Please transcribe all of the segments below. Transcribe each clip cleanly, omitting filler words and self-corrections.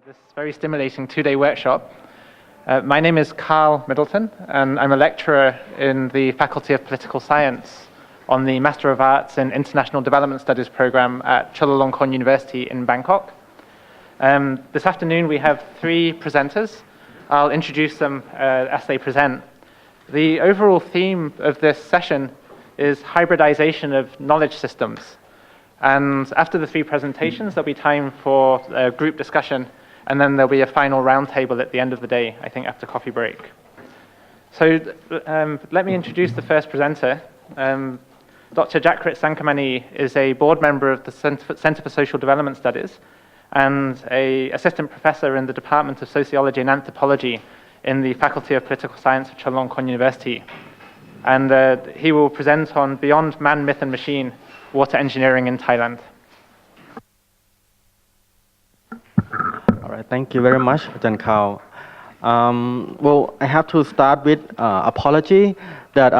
This very stimulating two-day workshop. My name is Carl Middleton, and I'm a lecturer in the Faculty of Political Science on the Master of Arts in International Development Studies program at Chulalongkorn University in Bangkok. This afternoon we have three presenters. I'll introduce them as they present. The overall theme of this session is hybridization of knowledge systems. And after the three presentations, there'll be time for a group discussion, and then there'll be a final roundtable at the end of the day, I think after coffee break. So let me introduce the first presenter. Dr. Jakrit Sankamani is a board member of the Center for Social Development Studies and an assistant professor in the Department of Sociology and Anthropology in the Faculty of Political Science at Chulalongkorn University. And he will present on Beyond Man, Myth and Machine, Water Engineering in Thailand. All right, thank you very much, Ajahn Khao. Well, I have to start with apology that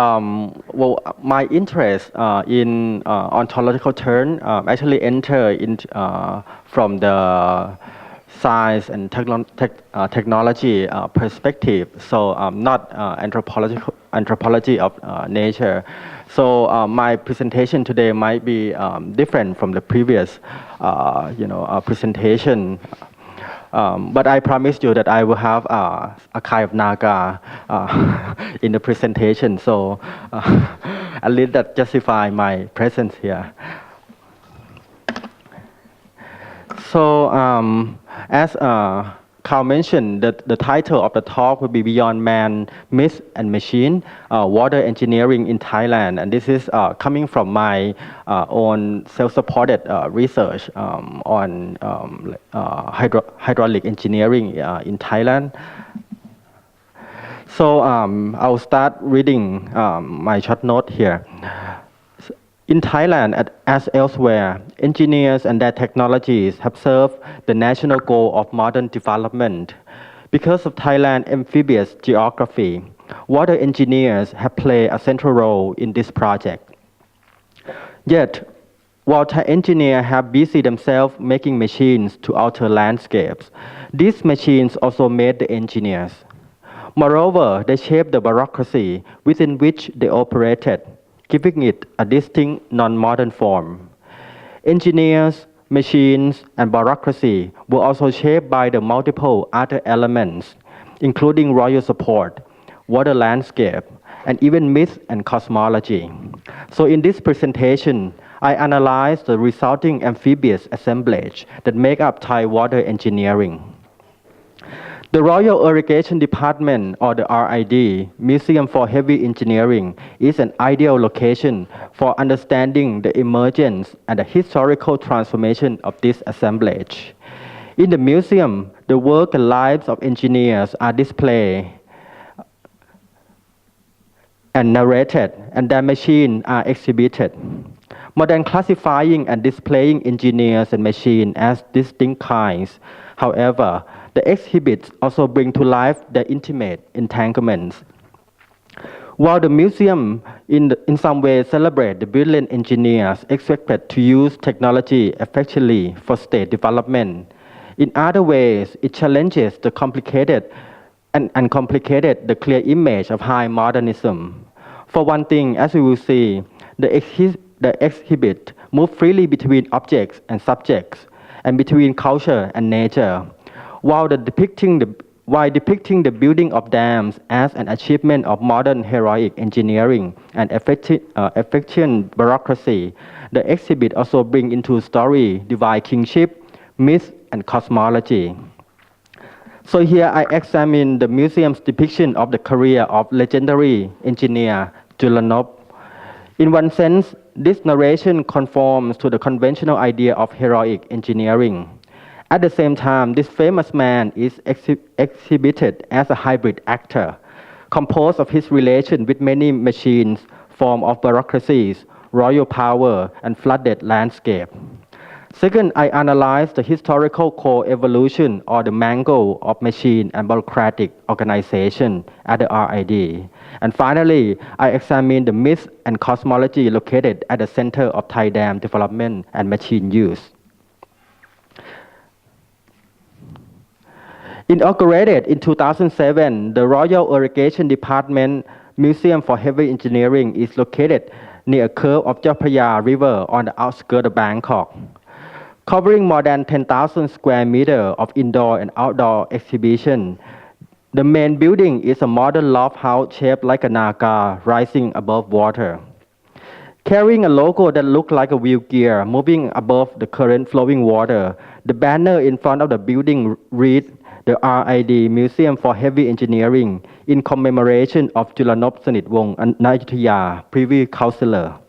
my interest in ontological turn actually entered in from the science and technology perspective, so not anthropology of nature. So my presentation today might be different from the previous, presentation. But I promise you that I will have a kind of Naga in the presentation, so at least that justify my presence here. So as Carl mentioned, the title of the talk will be Beyond Man, Myth and Machine, Water Engineering in Thailand. And this is coming from my own self-supported research on hydraulic engineering in Thailand. So I'll start reading my short note here. In Thailand, as elsewhere, engineers and their technologies have served the national goal of modern development. Because of Thailand's amphibious geography, water engineers have played a central role in this project. Yet, while Thai engineers have busy themselves making machines to alter landscapes, these machines also made the engineers. Moreover, they shaped the bureaucracy within which they operated, giving it a distinct non-modern form. Engineers, machines, and bureaucracy were also shaped by the multiple other elements, including royal support, water landscape, and even myth and cosmology. So in this presentation, I analyzed the resulting amphibious assemblage that make up Thai water engineering. The Royal Irrigation Department, or the RID, Museum for Heavy Engineering, is an ideal location for understanding the emergence and the historical transformation of this assemblage. In the museum, the work and lives of engineers are displayed and narrated, and their machines are exhibited. More than classifying and displaying engineers and machines as distinct kinds, however, the exhibits also bring to life their intimate entanglements. While the museum in some ways celebrates the brilliant engineers expected to use technology effectively for state development, in other ways it challenges the complicated the clear image of high modernism. For one thing, as we will see, the exhibit moves freely between objects and subjects, and between culture and nature, while depicting the building of dams as an achievement of modern heroic engineering and efficient bureaucracy. The exhibit also brings into story divine kingship, myth, and cosmology. So here I examine the museum's depiction of the career of legendary engineer Chulanop. In one sense, this narration conforms to the conventional idea of heroic engineering. At the same time, this famous man is exhibited as a hybrid actor, composed of his relation with many machines, form of bureaucracies, royal power, and flooded landscape. Second, I analyze the historical co-evolution or the mango of machine and bureaucratic organization at the RID. And finally, I examine the myth and cosmology located at the center of Thai dam development and machine use. Inaugurated in 2007, the Royal Irrigation Department Museum for Heavy Engineering is located near a curve of Chao Phraya River on the outskirts of Bangkok. Covering more than 10,000 square meters of indoor and outdoor exhibition, the main building is a modern loft house shaped like a naga rising above water. Carrying a logo that looks like a wheel gear moving above the current flowing water, the banner in front of the building reads the RID Museum for Heavy Engineering in commemoration of Chulanop Sanitwong Ayutthaya, previous councillor.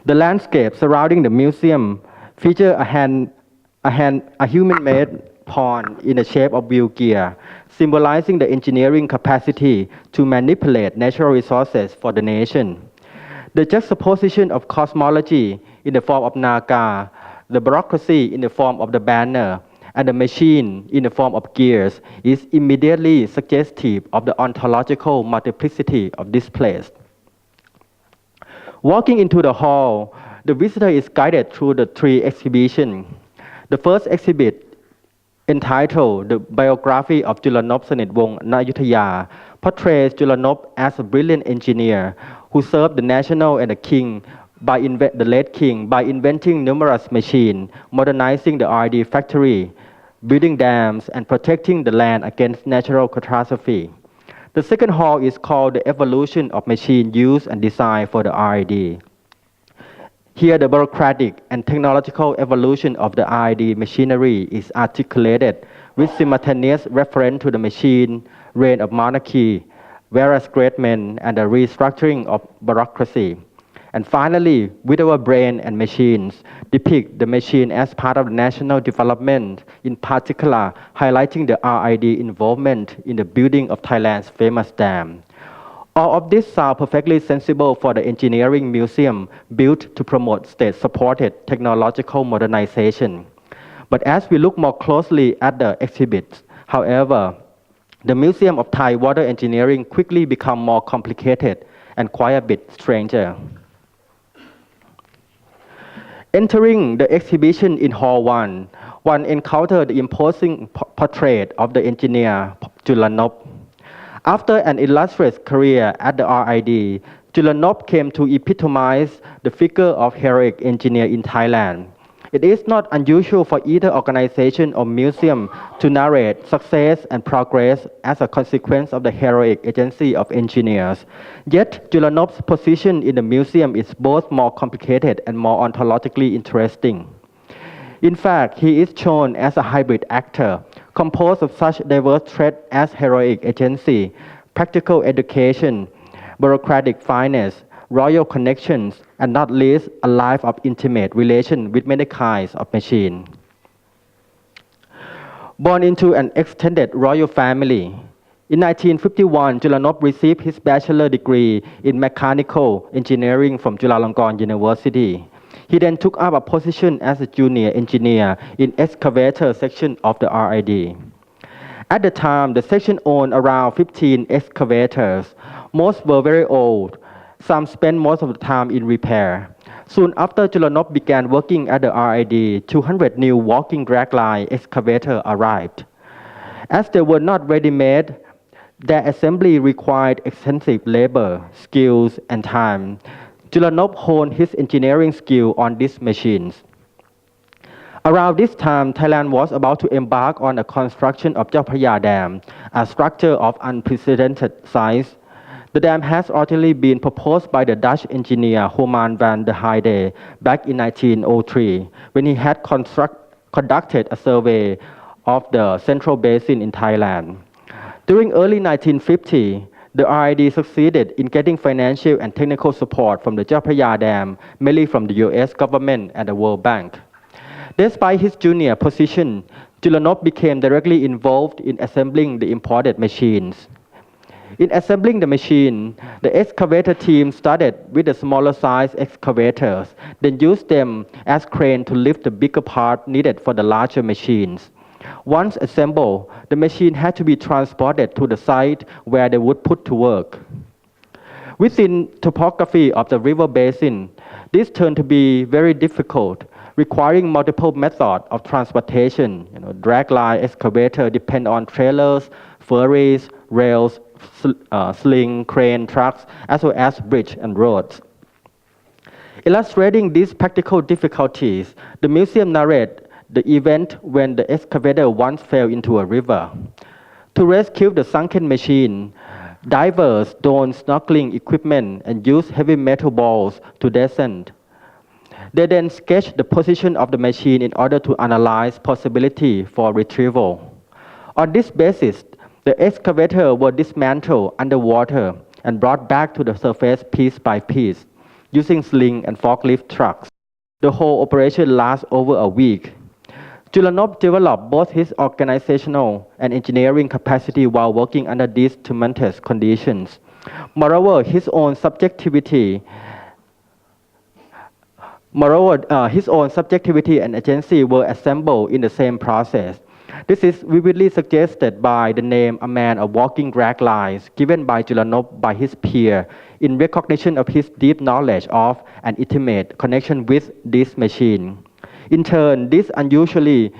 The landscape surrounding the museum feature a human-made pond in the shape of wheel gear, symbolizing the engineering capacity to manipulate natural resources for the nation. The juxtaposition of cosmology in the form of naga, the bureaucracy in the form of the banner, and the machine in the form of gears is immediately suggestive of the ontological multiplicity of this place. Walking into the hall, the visitor is guided through the three exhibitions. The first exhibit, entitled The Biography of Chulanop Sanitwong Ayutthaya, portrays Chulanop as a brilliant engineer who served the national and the late king by inventing numerous machines, modernizing the RD factory, building dams, and protecting the land against natural catastrophe. The second hall is called The Evolution of Machine Use and Design for the RD. Here, the bureaucratic and technological evolution of the RD machinery is articulated with simultaneous reference to the machine, reign of monarchy, various great men, and the restructuring of bureaucracy. And finally, with our brain and machines, depict the machine as part of the national development, in particular highlighting the RID involvement in the building of Thailand's famous dam. All of this sounds perfectly sensible for the engineering museum built to promote state-supported technological modernization. But as we look more closely at the exhibits, however, the Museum of Thai Water Engineering quickly becomes more complicated and quite a bit stranger. Entering the exhibition in Hall 1, one encountered the imposing portrait of the engineer Chulanop. After an illustrious career at the RID, Chulanop came to epitomize the figure of heroic engineer in Thailand. It is not unusual for either organization or museum to narrate success and progress as a consequence of the heroic agency of engineers. Yet, Chulanop's position in the museum is both more complicated and more ontologically interesting. In fact, he is shown as a hybrid actor, composed of such diverse traits as heroic agency, practical education, bureaucratic finesse, royal connections, and not least a life of intimate relation with many kinds of machine. Born into an extended royal family, in 1951, Chulanop received his bachelor degree in mechanical engineering from Chulalongkorn University. He then took up a position as a junior engineer in excavator section of the RID. At the time, the section owned around 15 excavators. Most were very old. Some spent most of the time in repair. Soon after Chulanop began working at the RID, 200 new walking drag line excavators arrived. As they were not ready-made, their assembly required extensive labor, skills, and time. Chulanop honed his engineering skill on these machines. Around this time, Thailand was about to embark on the construction of Chao Phraya Dam, a structure of unprecedented size. The dam has originally been proposed by the Dutch engineer Homan van der Heide back in 1903, when he had conducted a survey of the central basin in Thailand. During early 1950, the RID succeeded in getting financial and technical support from the Chao Phraya Dam, mainly from the US government and the World Bank. Despite his junior position, Chulanop became directly involved in assembling the imported machines. In assembling the machine, the excavator team started with the smaller size excavators, then used them as crane to lift the bigger part needed for the larger machines. Once assembled, the machine had to be transported to the site where they would put to work. Within topography of the river basin, This turned to be very difficult, requiring multiple methods of transportation. Drag line excavator depend on trailers, ferries, rails, sling, crane, trucks, as well as bridge and roads. Illustrating these practical difficulties, the museum narrates the event when the excavator once fell into a river. To rescue the sunken machine, divers donned snorkeling equipment and used heavy metal balls to descend. They then sketched the position of the machine in order to analyze possibility for retrieval. On this basis, the excavator was dismantled underwater and brought back to the surface piece by piece, using sling and forklift trucks. The whole operation lasts over a week. Chulanov developed both his organizational and engineering capacity while working under these tumultuous conditions. Moreover, his own subjectivity and agency were assembled in the same process. This is vividly suggested by the name "a man of walking drag lines" given by Chulanov by his peer in recognition of his deep knowledge of and intimate connection with this machine. In turn, this unusually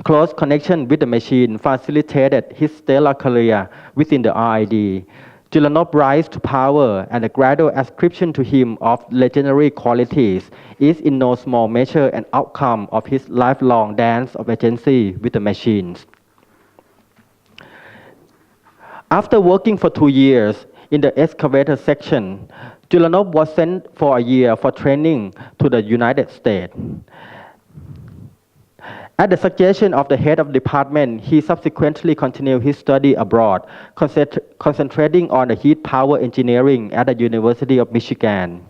close connection with the machine facilitated his stellar career within the RID. Chulanov rise to power and the gradual ascription to him of legendary qualities is in no small measure an outcome of his lifelong dance of agency with the machines. After working for 2 years in the excavator section, Chulanov was sent for a year for training to the United States. At the suggestion of the head of the department, he subsequently continued his study abroad, concentrating on the heat power engineering at the University of Michigan.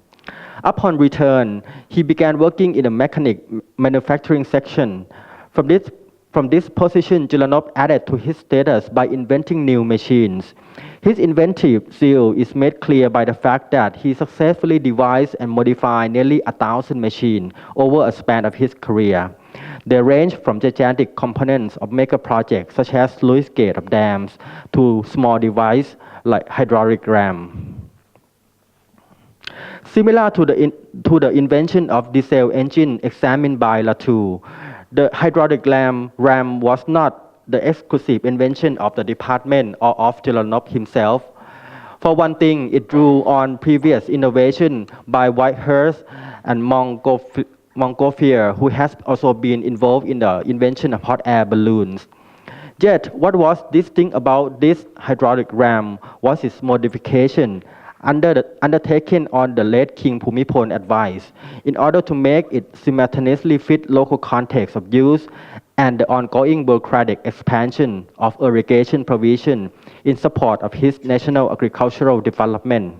Upon return, he began working in the mechanic manufacturing section. From this position, Chulanov added to his status by inventing new machines. His inventive zeal is made clear by the fact that he successfully devised and modified nearly 1,000 machines over a span of his career. They range from gigantic components of mega projects such as sluice gate of dams to small devices like hydraulic ram. Similar to the invention of diesel engine examined by Latour, the hydraulic ram was not the exclusive invention of the department or of Chulanov himself. For one thing, it drew on previous innovation by Whitehurst and Montgolfier, who has also been involved in the invention of hot air balloons. Yet, what was distinct about this hydraulic ram was its modification, undertaken on the late King Bhumibol advice, in order to make it simultaneously fit local context of use and the ongoing bureaucratic expansion of irrigation provision in support of his national agricultural development.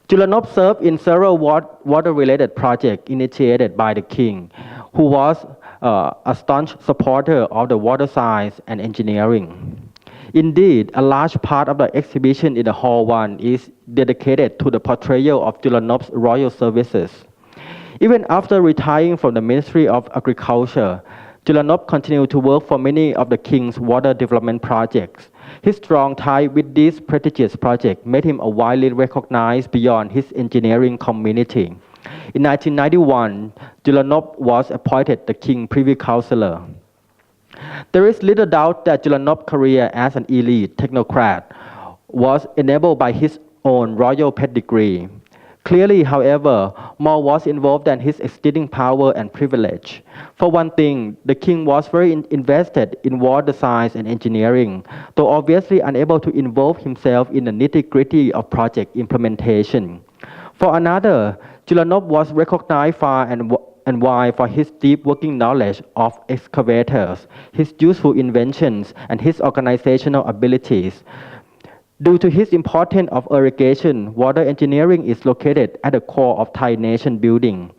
Chulanov served in several water-related projects initiated by the king, who was a staunch supporter of the water science and engineering. Indeed, a large part of the exhibition in the Hall 1 is dedicated to the portrayal of Chulanov's royal services. Even after retiring from the Ministry of Agriculture, Chulanov continued to work for many of the king's water development projects. His strong tie with these prestigious projects made him widely recognized beyond his engineering community. In 1991, Chulanov was appointed the King Privy Councillor. There is little doubt that Chulanov's career as an elite technocrat was enabled by his own royal pedigree. Clearly, however, more was involved than his existing power and privilege. For one thing, the king was very invested in water science and engineering, though obviously unable to involve himself in the nitty-gritty of project implementation. For another, Chulanov was recognized far and wide for his deep working knowledge of excavators, his useful inventions, and his organizational abilities. Due to his importance of irrigation, water engineering is located at the core of Thai nation building.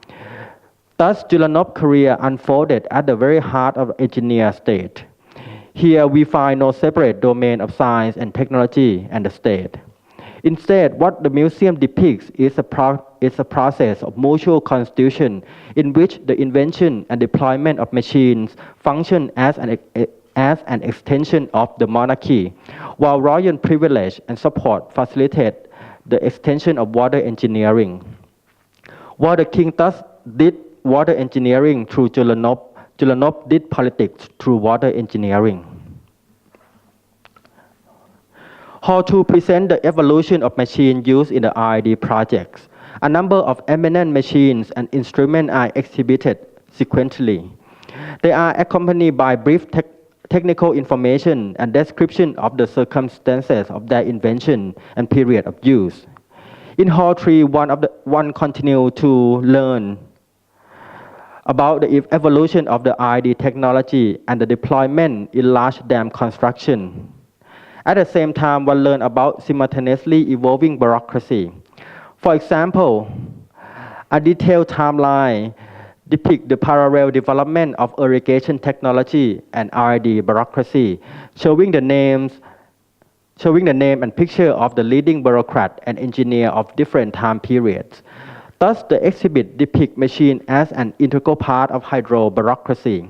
Thus, Chulanov's career unfolded at the very heart of the engineer state. Here we find no separate domain of science and technology and the state. Instead, what the museum depicts is a process of mutual constitution in which the invention and deployment of machines function as an extension of the monarchy, while royal privilege and support facilitate the extension of water engineering. While the king thus did water engineering through Chulanov did politics through water engineering. How to present the evolution of machine used in the R&D projects. A number of eminent machines and instruments are exhibited sequentially. They are accompanied by brief technical information and description of the circumstances of their invention and period of use. In Hall 3, one continues to learn about the evolution of the R&D technology and the deployment in large dam construction. At the same time, one learned about simultaneously evolving bureaucracy. For example, a detailed timeline depicts the parallel development of irrigation technology and R&D bureaucracy, showing the name and picture of the leading bureaucrat and engineer of different time periods. Thus, the exhibit depicts machine as an integral part of hydro bureaucracy.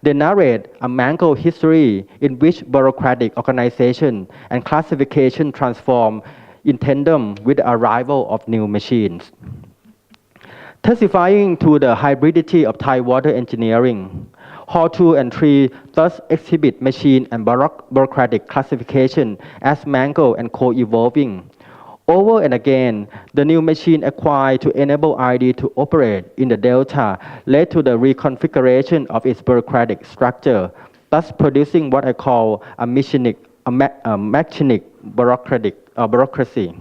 They narrate a mangled history in which bureaucratic organization and classification transform in tandem with the arrival of new machines. Testifying to the hybridity of Thai water engineering, Hall 2 and 3 thus exhibit machine and bureaucratic classification as mangled and co-evolving. Over and again, the new machine acquired to enable R&D to operate in the Delta led to the reconfiguration of its bureaucratic structure, thus producing what I call a machinic bureaucracy.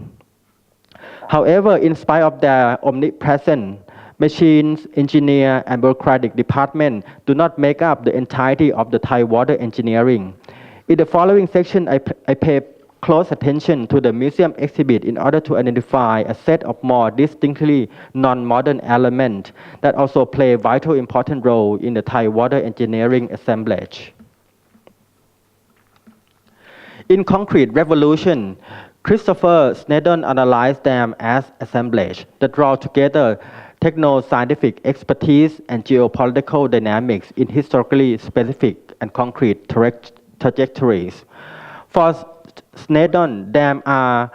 However, in spite of their omnipresence, machines, engineer, and bureaucratic department do not make up the entirety of the Thai water engineering. In the following section, I pay close attention to the museum exhibit in order to identify a set of more distinctly non-modern elements that also play a vital important role in the Thai water engineering assemblage. In Concrete Revolution, Christopher Snedden analyzed them as assemblage that draw together techno-scientific expertise and geopolitical dynamics in historically specific and concrete trajectories. For Snedden, dams are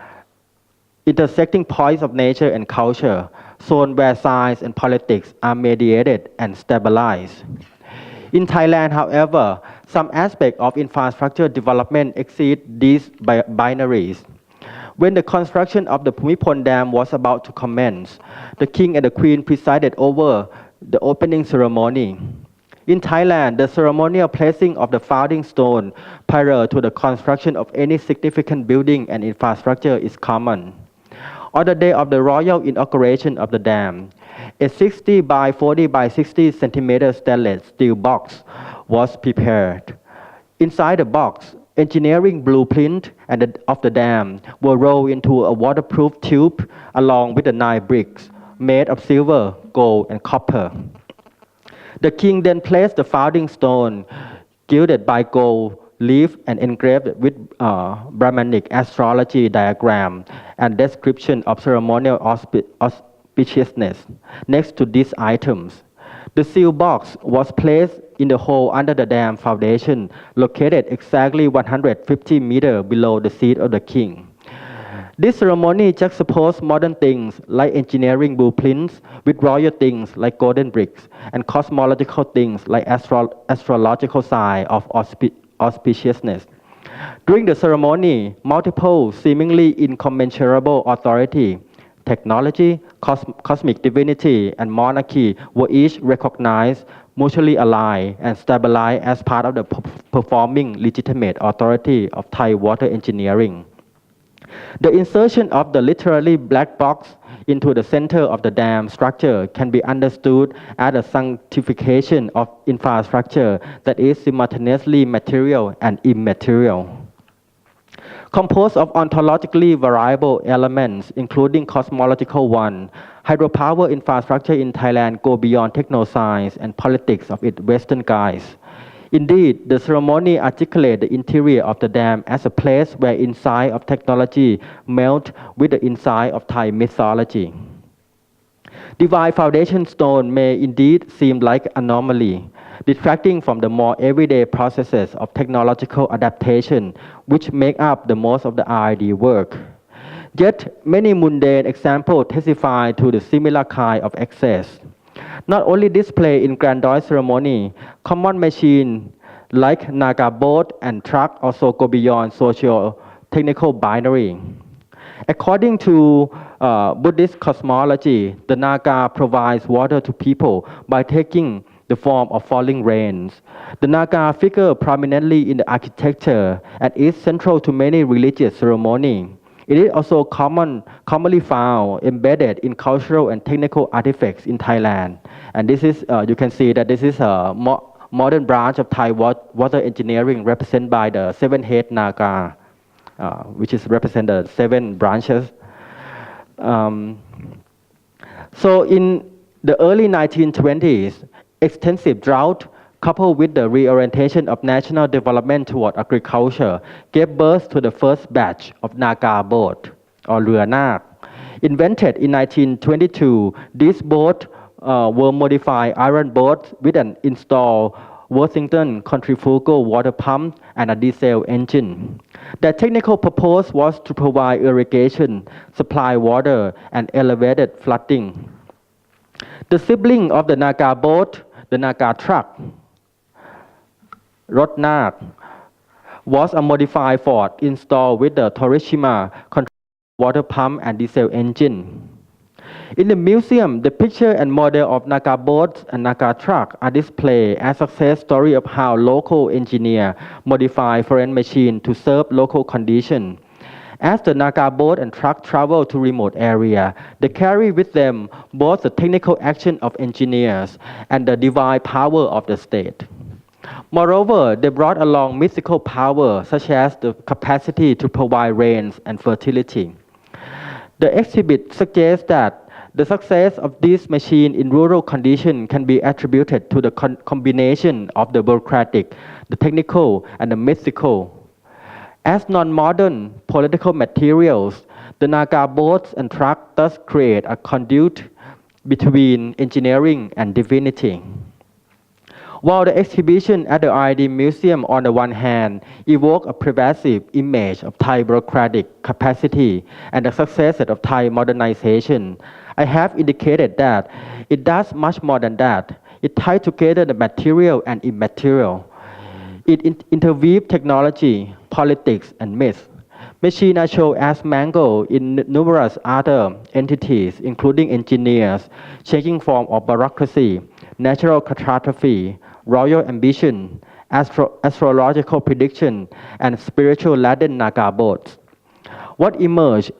intersecting points of nature and culture, zones where science and politics are mediated and stabilized. In Thailand, however, some aspects of infrastructure development exceed these binaries. When the construction of the Bhumipol Dam was about to commence, the king and the queen presided over the opening ceremony. In Thailand, the ceremonial placing of the founding stone prior to the construction of any significant building and infrastructure is common. On the day of the royal inauguration of the dam, a 60 by 40 by 60 centimeter stainless steel box was prepared. Inside the box, engineering blueprint of the dam were rolled into a waterproof tube along with the 9 bricks made of silver, gold, and copper. The king then placed the founding stone, gilded by gold leaf and engraved with Brahmanic astrology diagram and description of ceremonial auspiciousness next to these items. The seal box was placed in the hole under the dam foundation, located exactly 150 meters below the seat of the king. This ceremony juxtaposed modern things like engineering blueprints with royal things like golden bricks and cosmological things like astrological sign of auspiciousness. During the ceremony, multiple seemingly incommensurable authority, technology, cosmic divinity, and monarchy were each recognized, mutually aligned, and stabilized as part of the performing legitimate authority of Thai water engineering. The insertion of the literally black box into the center of the dam structure can be understood as a sanctification of infrastructure that is simultaneously material and immaterial. Composed of ontologically variable elements, including cosmological one, hydropower infrastructure in Thailand go beyond technoscience and politics of its Western guise. Indeed, the ceremony articulates the interior of the dam as a place where insight of technology melt with the insight of Thai mythology. Divine foundation stone may indeed seem like anomaly, detracting from the more everyday processes of technological adaptation which make up the most of the R&D work. Yet many mundane examples testify to the similar kind of excess. Not only display in grandiose ceremony, common machines like Naga boat and truck also go beyond socio-technical binary. According to Buddhist cosmology, the Naga provides water to people by taking the form of falling rains. The Naga figure prominently in the architecture and is central to many religious ceremonies. It is also commonly found embedded in cultural and technical artifacts in Thailand. And this is, you can see that this is a modern branch of Thai water engineering represented by the seven-head Naga, which is represent the seven branches. So in the early 1920s, extensive drought coupled with the reorientation of national development toward agriculture gave birth to the first batch of Naga boat or Rua Nak. Invented in 1922, these boats were modified iron boats with an installed Worthington centrifugal water pump and a diesel engine. Their technical purpose was to provide irrigation, supply water, and elevated flooding. The sibling of the Naga boat, the Naga truck, Rot Nak, was a modified Ford installed with the Torishima water pump and diesel engine. In the museum, the picture and model of Naga boats and Naga truck are displayed as a success story of how local engineers modify foreign machines to serve local conditions. As the Naga boat and truck travel to remote areas, they carry with them both the technical action of engineers and the divine power of the state. Moreover, they brought along mystical power such as the capacity to provide rains and fertility. The exhibit suggests that the success of this machine in rural conditions can be attributed to the combination of the bureaucratic, the technical, and the mystical. As non-modern political materials, the Naga boats and trucks thus create a conduit between engineering and divinity. While the exhibition at the RD Museum on the one hand evokes a pervasive image of Thai bureaucratic capacity and the success of Thai modernization, I have indicated that it does much more than that. It ties together the material and immaterial. It interweaves technology, politics, and myth. Machines are shown as mangled in numerous other entities, including engineers, changing form of bureaucracy, natural catastrophe, royal ambition, astrological prediction, and spiritual Latin Naga boats. What emerged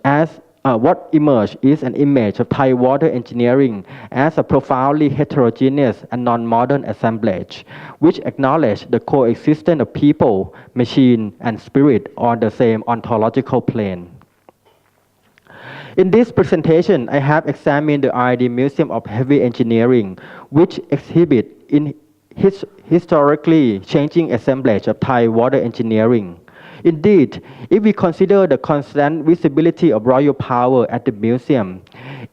is an image of Thai water engineering as a profoundly heterogeneous and non-modern assemblage, which acknowledged the coexistence of people, machine, and spirit on the same ontological plane. In this presentation, I have examined the RD Museum of Heavy Engineering, which exhibits in historically changing assemblage of Thai water engineering. Indeed, if we consider the constant visibility of royal power at the museum,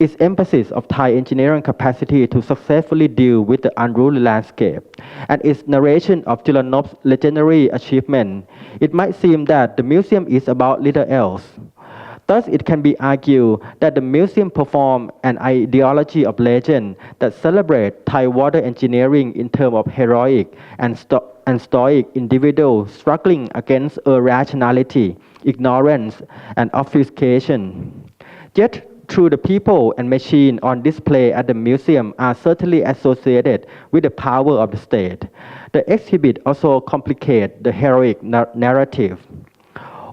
its emphasis of Thai engineering capacity to successfully deal with the unruly landscape, and its narration of Chulanop's legendary achievement, it might seem that the museum is about little else. Thus, it can be argued that the museum performs an ideology of legend that celebrates Thai water engineering in terms of heroic and stoic individuals struggling against irrationality, ignorance, and obfuscation. Yet, through the people and machine on display at the museum are certainly associated with the power of the state. The exhibit also complicates the heroic narrative.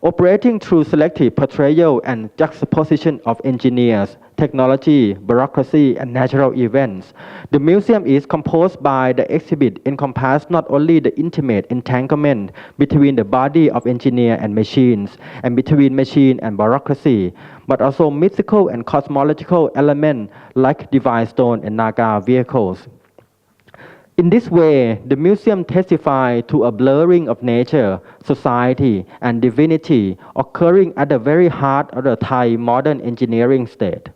Operating through selective portrayal and juxtaposition of engineers, technology, bureaucracy, and natural events, the museum is composed by the exhibit encompass not only the intimate entanglement between the body of engineer and machines, and between machine and bureaucracy, but also mythical and cosmological elements like divine stone and Naga vehicles. In this way, the museum testifies to a blurring of nature, society, and divinity occurring at the very heart of the Thai modern engineering state.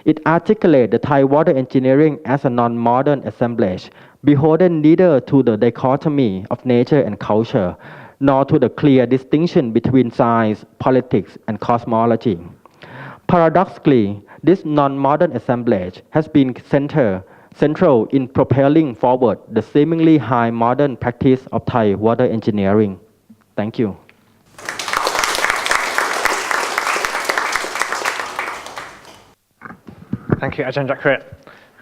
It articulates the Thai water engineering as a non-modern assemblage, beholden neither to the dichotomy of nature and culture, nor to the clear distinction between science, politics, and cosmology. Paradoxically, this non-modern assemblage has been central in propelling forward the seemingly high modern practice of Thai water engineering. Thank you. Thank you, Ajahn Jakrit.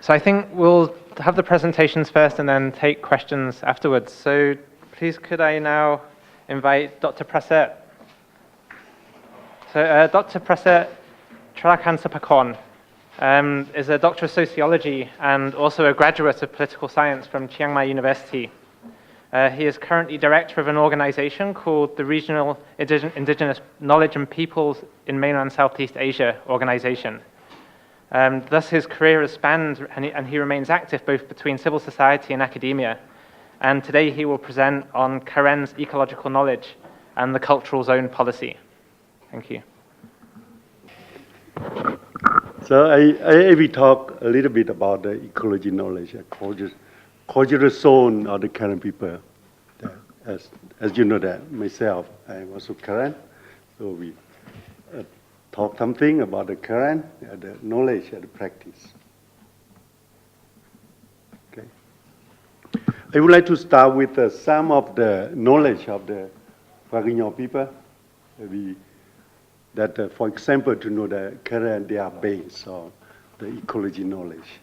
So I think we'll have the presentations first and then take questions afterwards. So please could I now invite Dr. Praset. So Dr. Praset Chalakan Sapakon is a Doctor of Sociology and also a graduate of Political Science from Chiangmai University. He is currently director of an organization called the Regional Indigenous Knowledge and Peoples in Mainland Southeast Asia Organization. Thus his career has spanned and he remains active both between civil society and academia. And today he will present on Karen's ecological knowledge and the cultural zone policy. Thank you. So I will talk a little bit about the ecology knowledge, cultural zone of the Karen people. As you know that myself, I am also Karen, so we talk something about the Karen, the knowledge and the practice. Okay. I would like to start with some of the knowledge of the Wagignon people. For example, to know the Karen, they are based on the ecology knowledge.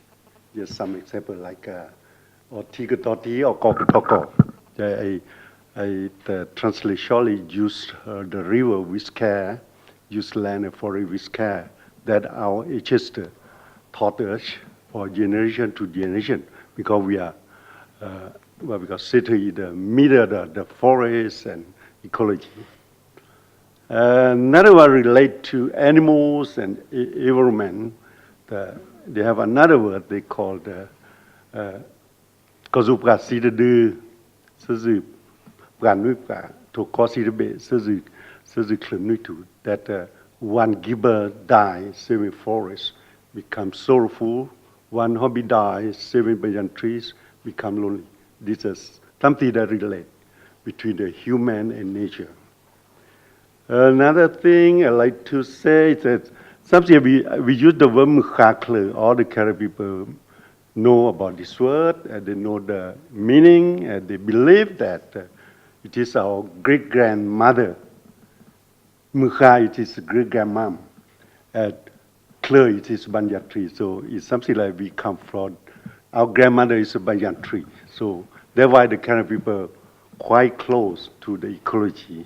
Just some example like or Tigatoti or Kokotoko. The translation used the river with care, use land and forest with care, that our ancestors taught us for generation to generation, because we are sitting in the middle of the forest and ecology. Another one relate to animals and environment. They have another word they call the Kozupka Sidadu Suzu Ganuka to Kosidabe Suzu Klenutu, that one giver dies, saving forests become sorrowful, one hobby dies, saving billion trees become lonely. This is something that relate between the human and nature. Another thing I like to say is that something we use the word mukhakle. All the Karen people know about this word, and they know the meaning, and they believe that it is our great-grandmother. Mukha, it is great-grandmom. And Kle, it is banyan tree. So it's something like we come from. Our grandmother is a banyan tree. So that's why the Karen people quite close to the ecology.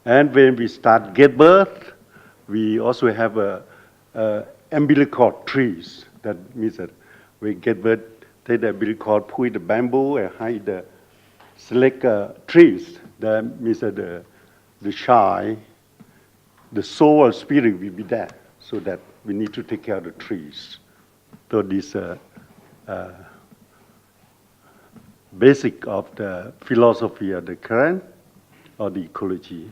And when we start get birth, we also have umbilical trees. That means that we get birth, take the umbilical, put the bamboo and hide the select trees. That means that the shy, the soul or spirit will be there. So that we need to take care of the trees. So this basic of the philosophy of the current or the ecology.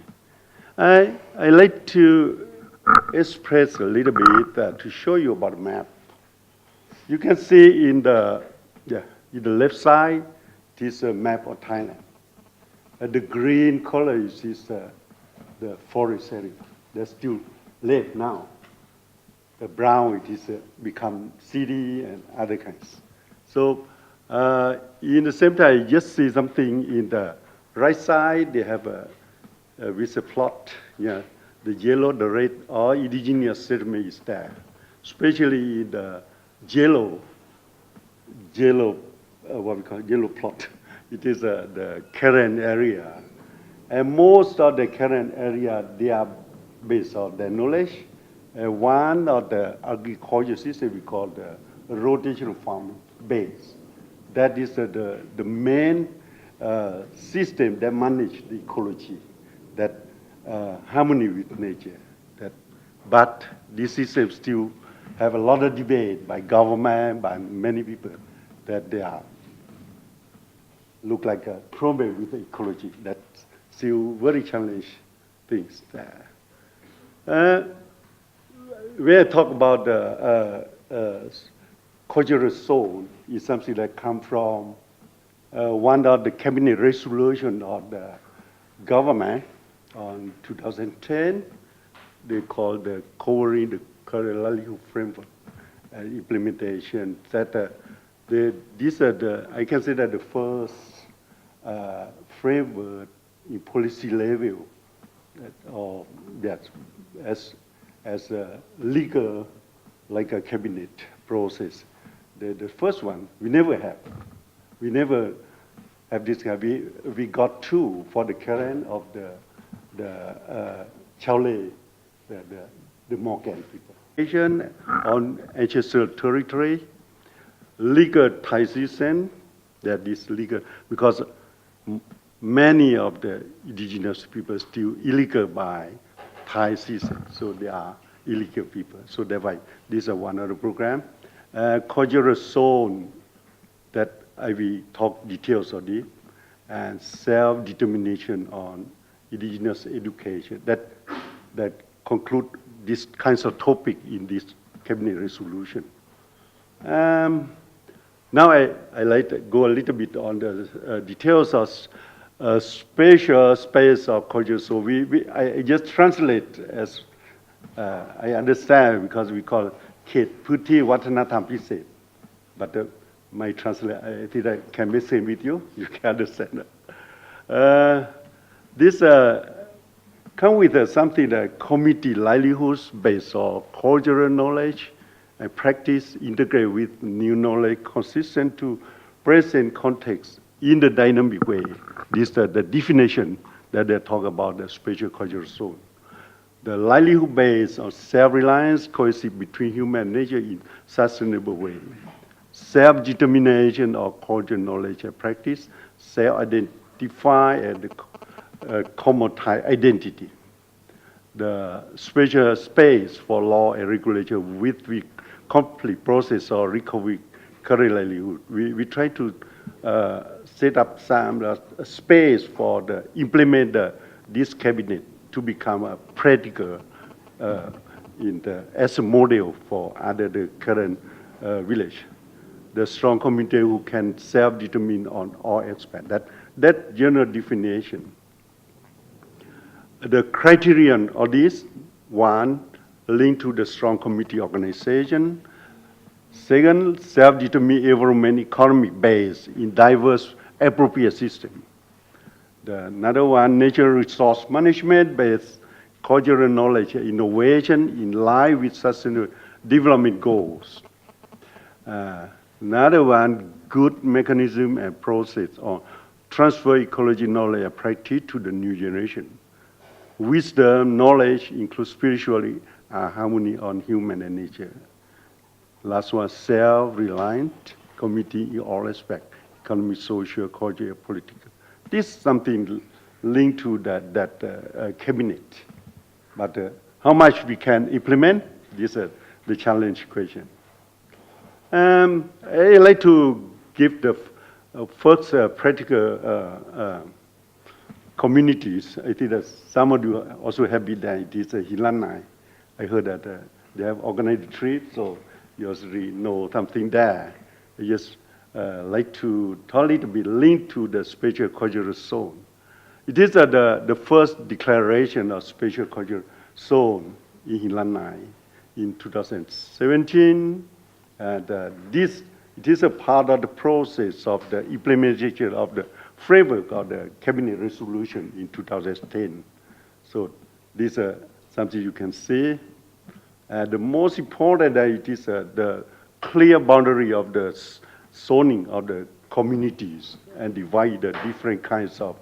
I like to express a little bit to show you about the map. You can see in the left side, it is a map of Thailand. The green color is the forest area. They're still lake now. The brown, it is become city and other kinds. So in the same time, you just see something in the right side, they have with a plot, the yellow, the red, all indigenous settlement is there. Especially the yellow, what we call yellow plot. It is the Karen area. And most of the Karen area, they are based on their knowledge. One of the agriculture system we call the rotational farming base. That is the main system that manage the ecology, that harmony with nature. But this system still have a lot of debate by government, by many people, that they are look like a problem with the ecology. That's still very challenging things there. When I talk about the cultural zone, is something that come from one of the cabinet resolution of the government on 2010. They call the covering the current livelihood framework implementation. That these are I can say that the first framework in policy level that as a legal, like a cabinet process. The first one we never have. We never have this. We got two for the current of the Chaole, the Morgan people. On ancestral territory, legal transition, that is legal, because many of the indigenous people still illegal by Thai citizen, so they are illegal people. So that's why this is one of the program. Cultural zone, that I will talk details on it, and self-determination on indigenous education. That conclude this kinds of topic in this cabinet resolution. Now I like to go a little bit on the details of spatial space of culture. So I just translate as I understand, because we call it เขตพื้นที่วัฒนธรรมพิเศษ but my translate I think I can be same with you. You can understand. This come with something that community livelihoods based on cultural knowledge and practice integrate with new knowledge consistent to present context in the dynamic way. This is the definition that they talk about the spatial cultural zone. The livelihood based on self-reliance coexist between human and nature in sustainable way. Self-determination of cultural knowledge and practice, self-identify and commodity identity. The spatial space for law and regulation with the complete process of recovery current livelihood. We try to set up some space for the implement this cabinet to become a practical as a model for other the current village. The strong community who can self-determine on all aspects. That general definition. The criterion of this, one, linked to the strong community organization. Second, self-determined environment economic base in diverse appropriate system. Another one, natural resource management based cultural knowledge and innovation in line with sustainable development goals. Another one, good mechanism and process on transfer ecology knowledge and practice to the new generation. Wisdom, knowledge, includes spirituality, harmony on human and nature. Last one, self-reliant community in all aspects, economic, social, cultural, political. This is something linked to that cabinet. But how much we can implement, this is the challenge question. I'd like to give the first practical communities. I think that some of you also have been there. It is Hilanai. I heard that they have organized a trip, so you also know something there. I just like to talk a little bit linked to the spatial cultural zone. It is the first declaration of spatial cultural zone in Hilanai in 2017. And it is a part of the process of the implementation of the framework of the cabinet resolution in 2010. So this is something you can see. The most important it is the clear boundary of the zoning of the communities and divide the different kinds of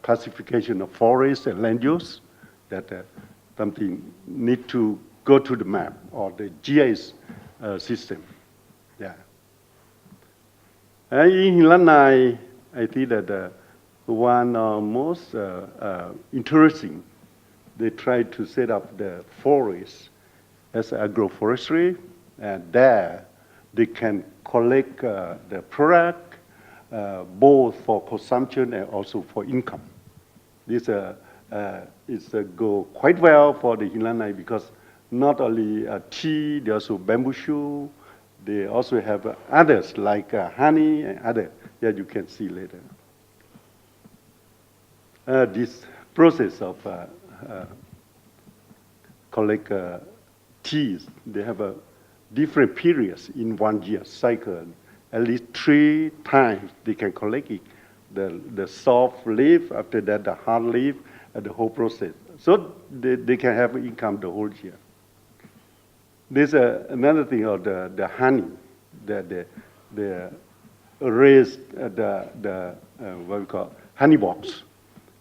classification of forests and land use. That something need to go to the map or the GIS system. Yeah. In Hilanai, I think that one most interesting, they tried to set up the forest as agroforestry, and there they can collect the product both for consumption and also for income. This is go quite well for the Hilanai because not only tea, they also bamboo shoe, they also have others like honey and other that you can see later. This process of collect teas, they have a different periods in 1 year cycle. At least 3 times they can collect it. The soft leaf, after that the hard leaf, and the whole process. So they can have income the whole year. There's another thing of the honey, that they raise what we call honey box,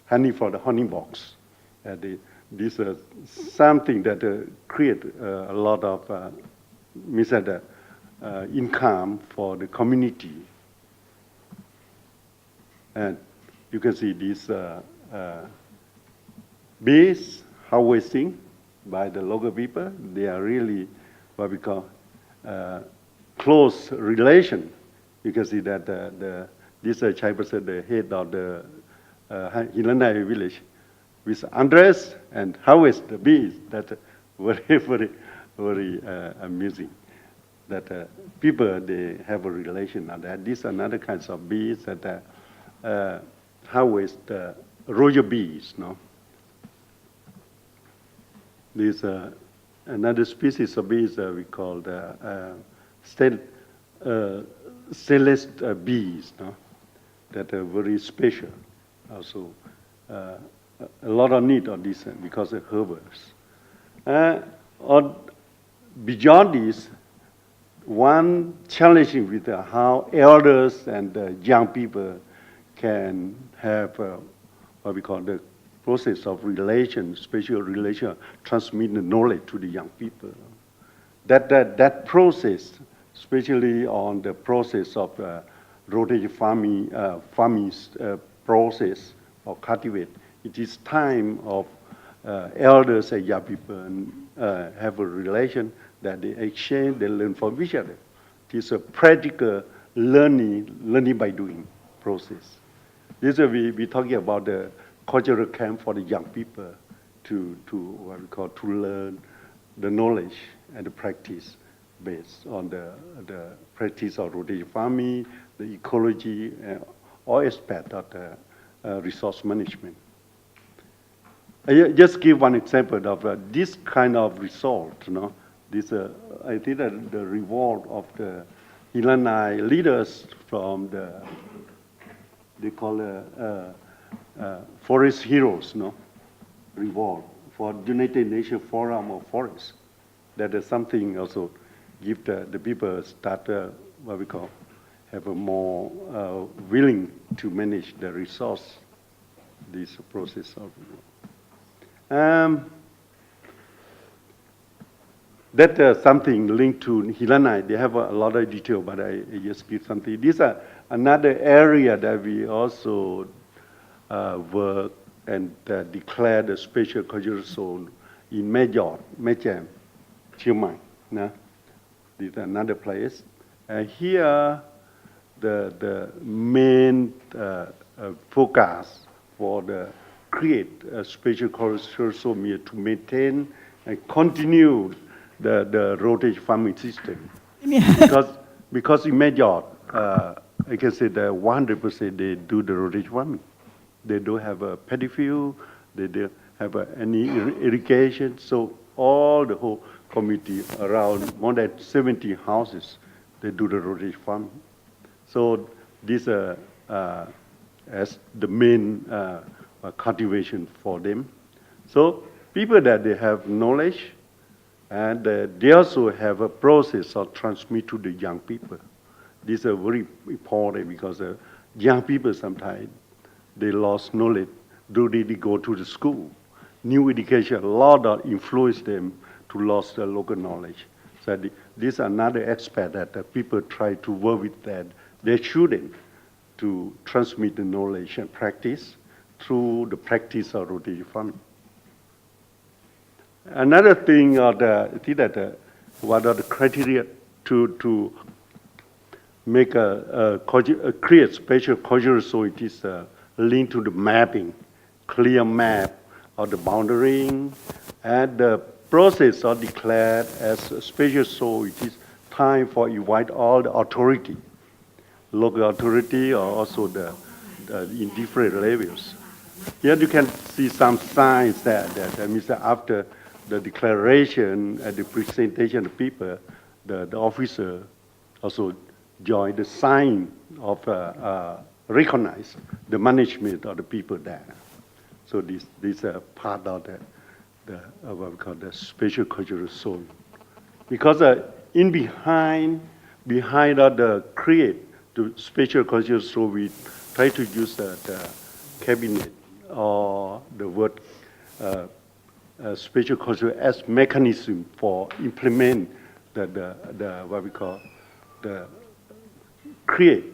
honey for the honey box. This is something that create a lot of income for the community. And you can see this bees harvesting by the local people. They are really what we call close relation. You can see that this Chai person, the head of the Hilanai village, with Andres and harvest the bees. That's very amusing. That people, they have a relation on that. These are another kinds of bees that harvest royal bees, no? There's another species of bees we call the Celeste bees, no? That are very special. Also, a lot of need on this because of herbals. Beyond this, one challenging with how elders and young people can have what we call the process of relation, spatial relation, transmit the knowledge to the young people. That process, especially on the process of rotating farming process or cultivate, it is time of elders and young people have a relation that they exchange, they learn from each other. It is a practical learning by doing process. This we talking about the cultural camp for the young people to what we call to learn the knowledge and the practice based on the practice of rotating farming, the ecology, all aspects of the resource management. I just give one example of this kind of result. You know, this I think that the reward of the Hilanai leaders from they call forest heroes, no? Reward for United Nations Forum of Forests. That is something also give the people start what we call have a more willing to manage the resource. This process of that something linked to Hilanai. They have a lot of detail, but I just give something. These are another area that we also work and declared a special cultural zone in Mejam, Chiangmai. No? This is another place. Here, the main focus for the create a special cultural zone here to maintain and continue the rotation farming system. because in Major, I can say that 100% they do the rotation farming. They don't have a paddy field, they don't have any irrigation, so all the whole community around more than 70 houses, they do the rotation farming. So this as the main cultivation for them. So people that they have knowledge, and they also have a process of transmit to the young people. This is very important because young people sometimes they lost knowledge. Do they go to the school? New education, a lot of influence them to lose the local knowledge. So this is another aspect that people try to work with their children to transmit the knowledge and practice through the practice of rotating farming. Another thing what are the criteria to make create special cultural zone? It is linked to the mapping, clear map of the boundary, and the process are declared as a special zone. It is time for invite all the authority, local authority, or also the in different levels. Here you can see some signs that means that after the declaration and the presentation of people, the officer also joined the sign of recognize the management of the people there. So this is part of the what we call the special cultural zone. Because in behind of the create the special cultural zone, we try to use the cabinet or the word special culture as mechanism for implement the what we call the create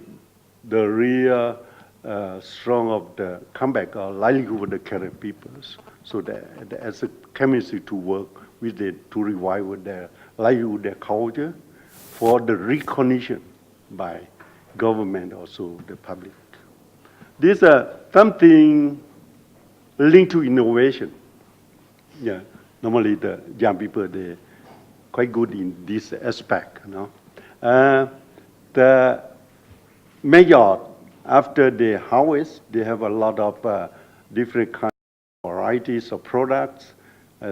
the real strong of the comeback or livelihood of the current peoples. So that as a chemistry to work with it to revive their livelihood, their culture, for the recognition by government, also the public. This is something linked to innovation. Yeah, normally the young people, they quite good in this aspect. You know? The major, after the harvest, they have a lot of different kinds of varieties of products.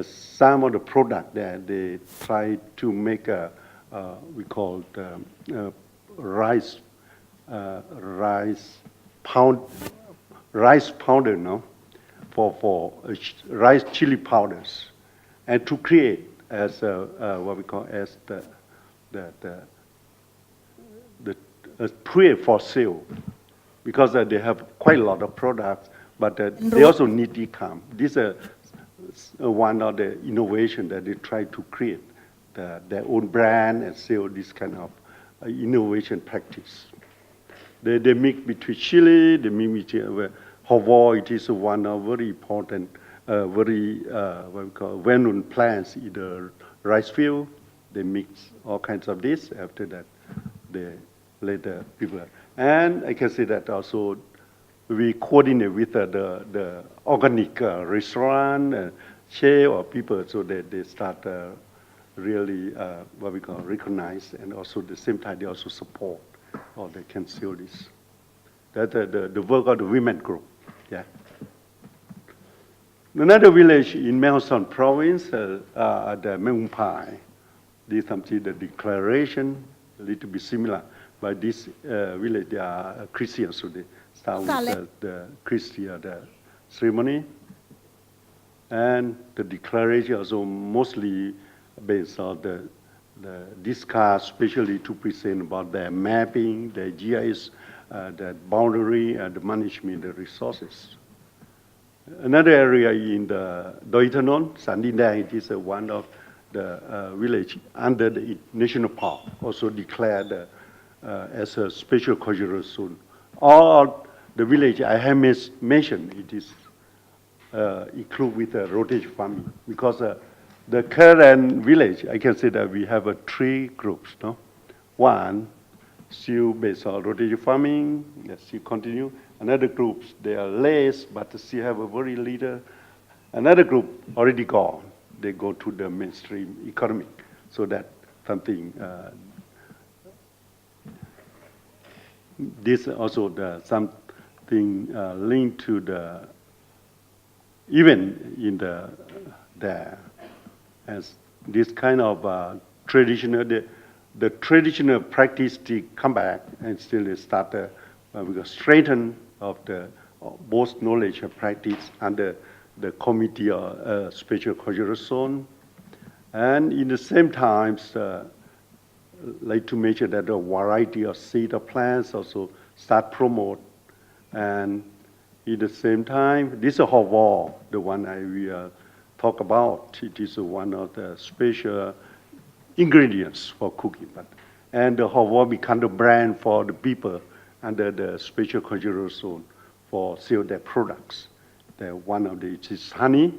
Some of the product that they try to make we call rice powder, no, for rice chili powders, and to create as what we call as the trade for sale, because they have quite a lot of products, but they also need income. This is one of the innovation that they try to create their own brand and sell this kind of innovation practice. They mix between chili, they mix between Hawaii. It is one of very important, very what we call well-known plants in the rice field. They mix all kinds of this. After that, they let the people. And I can say that also we coordinate with the organic restaurant, chef or people, so that they start really what we call recognize, and also at the same time they also support, or they can sell this. That's the work of the women group. Yeah. Another village in Mae Hong Son province, the Meung Pai. This is something the declaration a little bit similar, but this village they are Christians, so they start with the Christian ceremony, and the declaration also mostly based on the discuss, especially to present about the mapping, the GIS, the boundary, and the management of the resources. Another area in the Doi Thanon, Sandindang, it is one of the village under the national park, also declared as a special cultural zone. All the village I have mentioned, it is included with rotation farming, because the current village, I can say that we have three groups. No? One, still based on rotation farming, that still continue. Another group, they are less, but still have a very little. Another group already gone. They go to the mainstream economy. So that something, this also something linked to the, even in there, as this kind of traditional, the traditional practice to come back and still start we straighten of the both knowledge and practice under the committee or special cultural zone, and in the same times like to make sure that a variety of seed of plants also start promote, and at the same time this is a wall, the one we talk about. It is one of the special ingredients for cooking, and the Hawa become the brand for the people under the special cultural zone for sell their products. One of it is honey,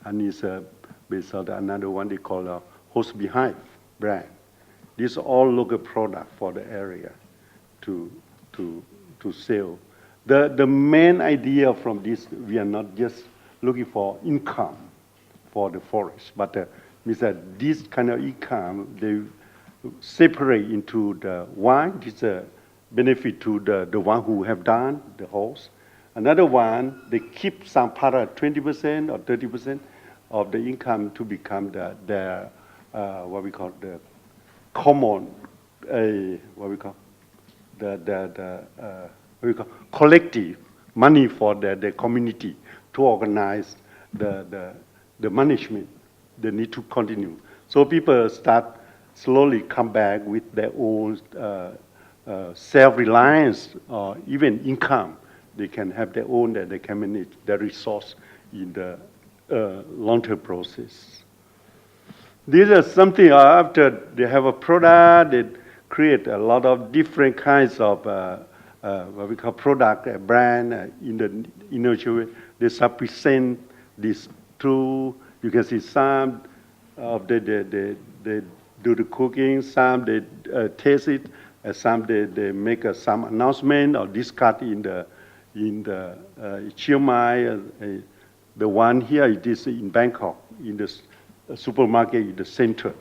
and is based on another one they call Host Behind brand. These are all local product for the area to sell. The main idea from this, we are not just looking for income for the forest, but means that this kind of income, they separate into the one, it's a benefit to the one who have done the host. Another one, they keep some part of 20% or 30% of the income to become the what we call the common, what we call what we call collective money for the community to organize the management. They need to continue. So people start slowly come back with their own self-reliance or even income. They can have their own, that they can manage their resource in the long-term process. These are something after they have a product, they create a lot of different kinds of what we call product, a brand, in the initial way. They present this through, you can see some of they do the cooking, some they taste it, some they make some announcement or discuss in the Chiangmai. The one here it is in Bangkok, in the supermarket, in the center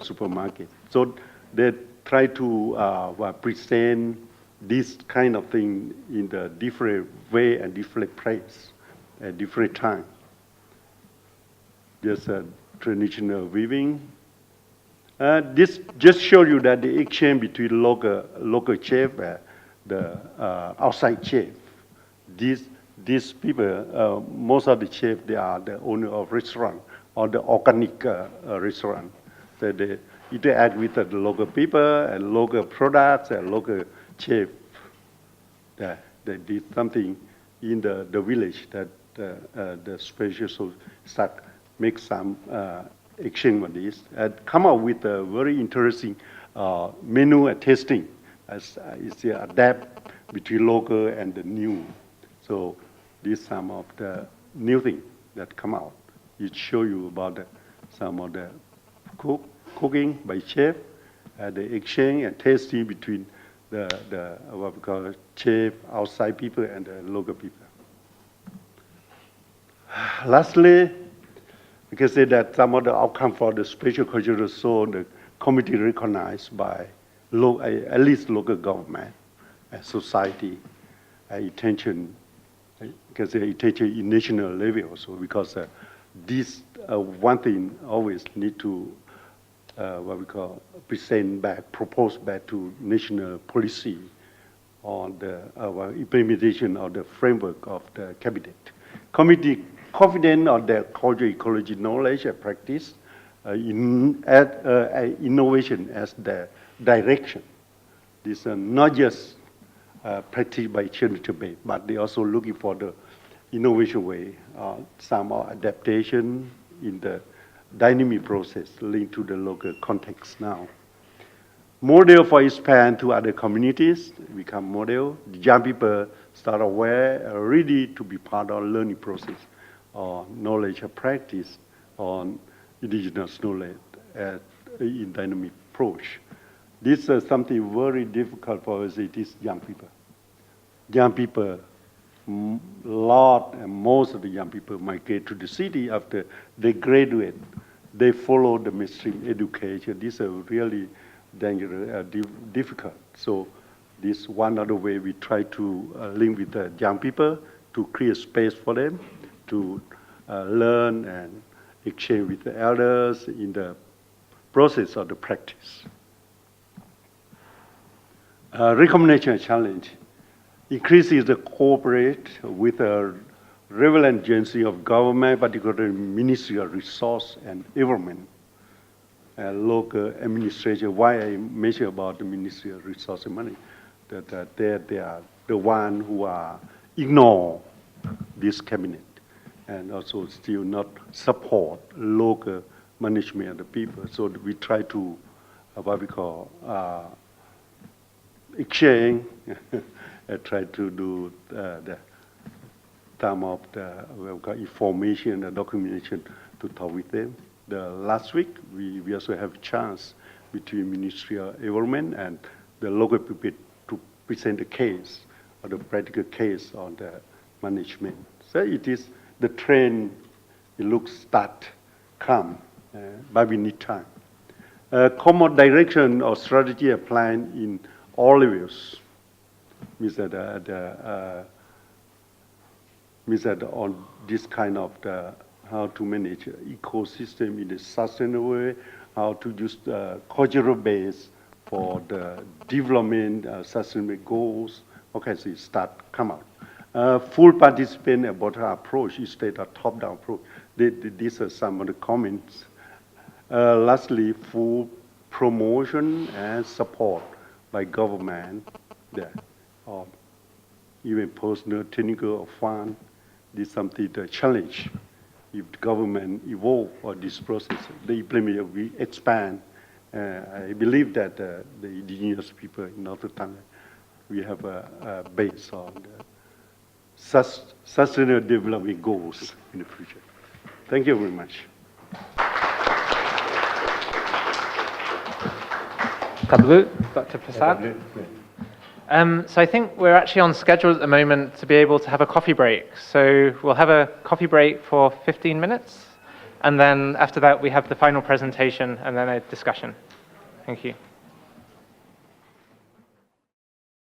supermarket. So they try to present this kind of thing in the different way and different place at different time. Just traditional weaving. This just show you that the exchange between local chef and the outside chef. These people, most of the chefs, they are the owner of restaurant or the organic restaurant. So they interact with the local people and local products and local chef. They did something in the village that the special so start make some exchange with this and come up with a very interesting menu and tasting as it's adapt between local and the new. So these some of the new things that come out. It show you about some of the cooking by chef, the exchange and tasting between the what we call chef, outside people and the local people. Lastly, we can say that some of the outcome for the special cultural zone, the committee recognized by at least local government and society, attention, because the attention in national level also, because this one thing always need to what we call present back, propose back to national policy on the implementation of the framework of the cabinet. Committee confident on the cultural ecology knowledge and practice, innovation as the direction. This is not just practiced by Chiangmai Bay, but they also looking for the innovation way, some adaptation in the dynamic process linked to the local context now. Model for expand to other communities, become model. The young people start aware, ready to be part of learning process or knowledge and practice on indigenous knowledge in dynamic approach. This is something very difficult for us, it is young people. Young people, lot and most of the young people migrate to the city after they graduate. They follow the mainstream education. This is really dangerous, difficult. So this one other way we try to link with the young people to create space for them to learn and exchange with the elders in the process of the practice. Recommendation and challenge. Increases the cooperate with a relevant agency of government, particularly Ministry of Resource and Environment, local administration. Why I mention about the Ministry of Resource and Money, that they are the one who are ignore this cabinet and also still not support local management of the people. So we try to what we call exchange. Try to do some of the information and documentation to talk with them. Last week, we also have a chance between Ministry of Environment and the local people to present the case, or the practical case on the management. So it is the trend, it looks start, come, but we need time. Common direction or strategy applied in all levels. Means that on this kind of the how to manage ecosystem in a sustainable way, how to use cultural base for the development sustainable goals. Okay, so start come out. Full participant about our approach instead of top-down approach. These are some of the comments. Lastly, full promotion and support by government, or even personal, technical, or fund. This is something to challenge. If the government evolve or this process, the implement, we expand. I believe that the indigenous people in North Thailand, we have a base on the sustainable development goals in the future. Thank you very much. Tablu, Dr. Prasad. So I think we're actually on schedule at the moment to be able to have a coffee break. So we'll have a coffee break for 15 minutes, and then after that we have the final presentation and then a discussion. Thank you.